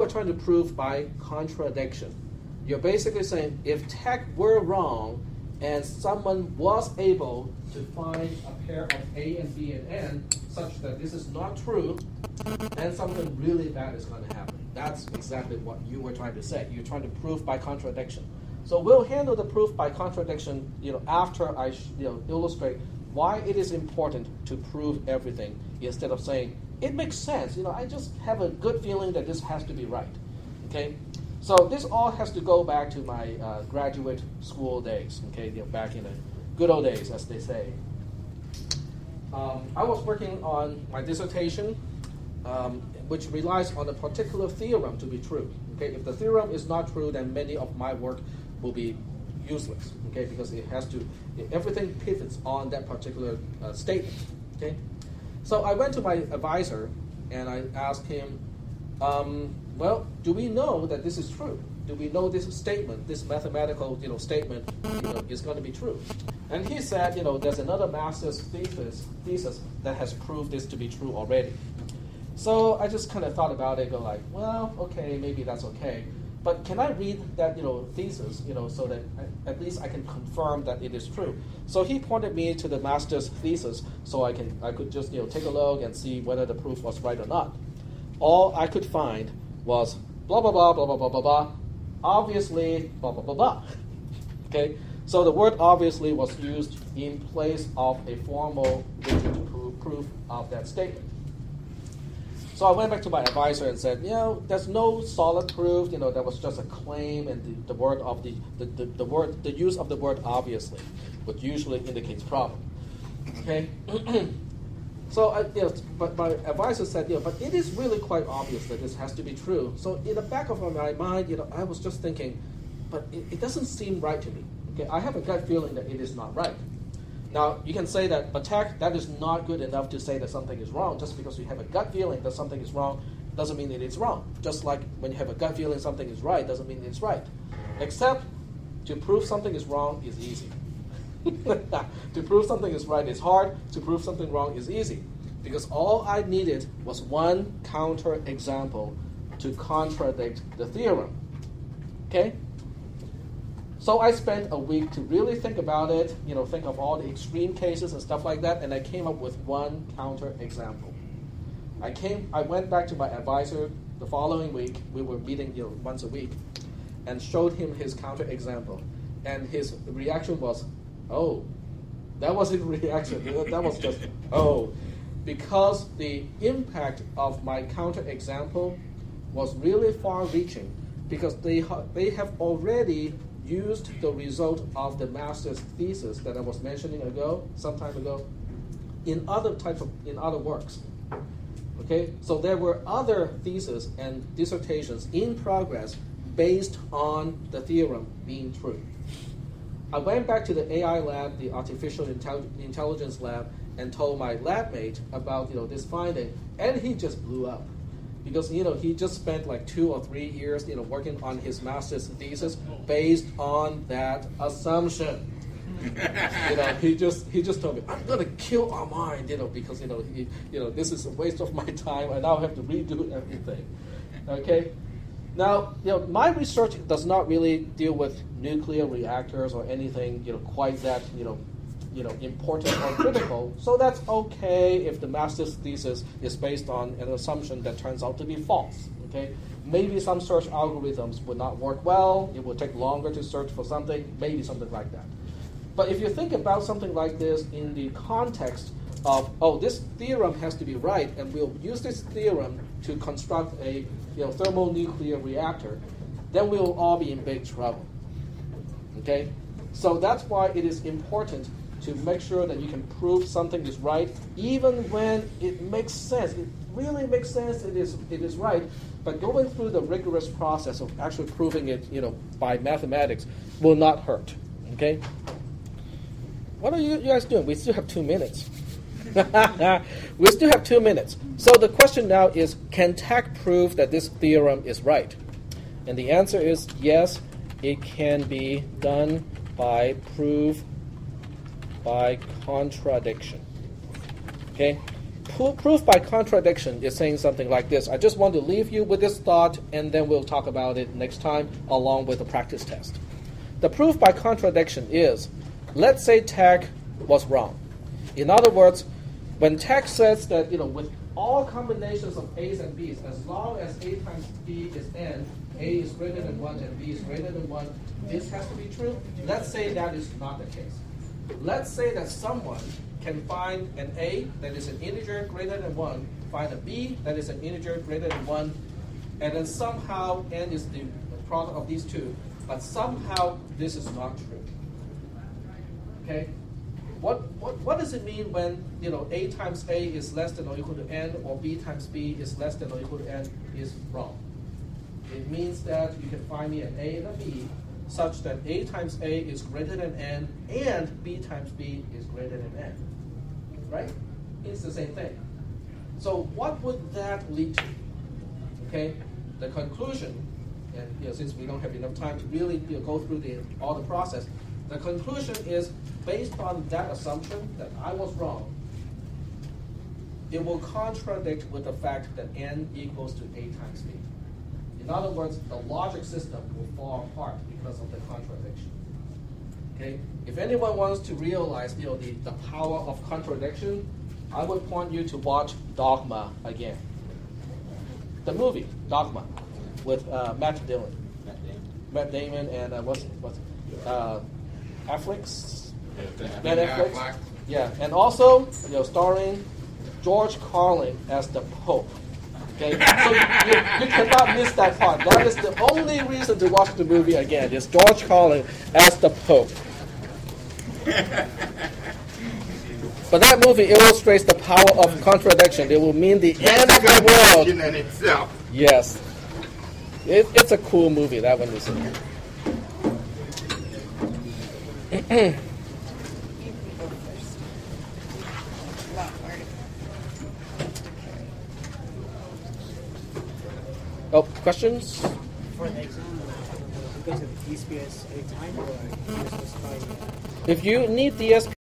We're trying to prove by contradiction. You're basically saying if tech were wrong and someone was able to find a pair of A and B and N such that this is not true, then something really bad is going to happen. That's exactly what you were trying to say. You're trying to prove by contradiction. So we'll handle the proof by contradiction, after I illustrate why it is important to prove everything instead of saying it makes sense. I just have a good feeling that this has to be right. Okay, so this all has to go back to my graduate school days. Okay, back in the good old days, as they say. I was working on my dissertation, which relies on a particular theorem to be true. Okay, if the theorem is not true, then many of my work will be useless. Okay, because everything pivots on that particular statement. Okay, so I went to my advisor and I asked him, well, do we know that this is true? Do we know this statement, this mathematical statement, is going to be true? And he said, there's another master's thesis that has proved this to be true already. So I just kind of thought about it, go like, well, okay, maybe that's okay. But can I read that, thesis, so that at least I can confirm that it is true? So he pointed me to the master's thesis, so I could just, take a look and see whether the proof was right or not. All I could find was blah, blah, blah, blah, blah, blah, blah, blah, obviously, blah, blah, blah, blah. Okay? So the word obviously was used in place of a formal rigid proof of that statement. So I went back to my advisor and said, there's no solid proof. That was just a claim, and the use of the word obviously, which usually indicates problem. Okay. So but my advisor said, but it is really quite obvious that this has to be true. So in the back of my mind, I was just thinking, but it doesn't seem right to me. Okay, I have a gut feeling that it is not right. Now, you can say that, but that is not good enough to say that something is wrong. Just because you have a gut feeling that something is wrong doesn't mean that it's wrong. Just like when you have a gut feeling something is right doesn't mean it's right. Except to prove something is wrong is easy. To prove something is right is hard. To prove something wrong is easy. Because all I needed was one counter example to contradict the theorem. Okay? So I spent a week to really think about it, think of all the extreme cases and stuff like that, and I came up with one counter example. I went back to my advisor the following week. We were meeting once a week, and showed him his counter example. And his reaction was, oh. That was his reaction. That was just, oh. Because the impact of my counter example was really far-reaching, because they have already used the result of the master's thesis that I was mentioning some time ago, in other works. Okay, so there were other theses and dissertations in progress based on the theorem being true. I went back to the AI lab, the artificial intelligence lab, and told my lab mate about this finding, and he just blew up. Because he just spent like 2 or 3 years working on his master's thesis based on that assumption. He just told me, I'm gonna kill our mind, because this is a waste of my time. I now have to redo everything. Okay. Now my research does not really deal with nuclear reactors or anything quite that important or critical, so that's okay if the master's thesis is based on an assumption that turns out to be false. Okay, maybe some search algorithms would not work well, it would take longer to search for something, maybe something like that. But if you think about something like this in the context of, this theorem has to be right, and we'll use this theorem to construct a thermonuclear reactor, then we'll all be in big trouble. Okay, so that's why it is important to make sure that you can prove something is right, even when it makes sense. It really makes sense. It is right. But going through the rigorous process of actually proving it, by mathematics, will not hurt. Okay. What are you guys doing? We still have 2 minutes. We still have 2 minutes. So the question now is, can tech prove that this theorem is right? And the answer is yes. It can be done by proof by contradiction. Okay? proof by contradiction is saying something like this. I just want to leave you with this thought, and then we'll talk about it next time along with the practice test. The proof by contradiction is, let's say tag was wrong. In other words, when tag says that with all combinations of A's and B's, as long as A times B is n, A is greater than 1 and B is greater than 1, this has to be true. Let's say that is not the case. Let's say that someone can find an A that is an integer greater than 1, find a B that is an integer greater than 1, and then somehow n is the product of these two, but somehow this is not true. Okay? What does it mean when A times A is less than or equal to n, or B times B is less than or equal to n is wrong? It means that you can find me an A and a B such that A times A is greater than n and B times B is greater than n. Right? It's the same thing. So what would that lead to? Okay? The conclusion, and since we don't have enough time to really go through all the process, the conclusion is, based on that assumption that I was wrong, it will contradict with the fact that n equals to A times B. In other words, the logic system will fall apart because of the contradiction. Okay? If anyone wants to realize the power of contradiction, I would point you to watch Dogma again. The movie, Dogma, with Matt Damon and what's Affleck's? Ben Affleck. Yeah, and also starring George Carlin as the Pope. Okay, so you cannot miss that part. That is the only reason to watch the movie again. Is George Carlin as the Pope. But that movie illustrates the power of contradiction. It will mean the end of the world. In itself. Yes, it's a cool movie. That one is. Oh, questions? For the exam, go to the DSPS anytime, or you just find If you need DSP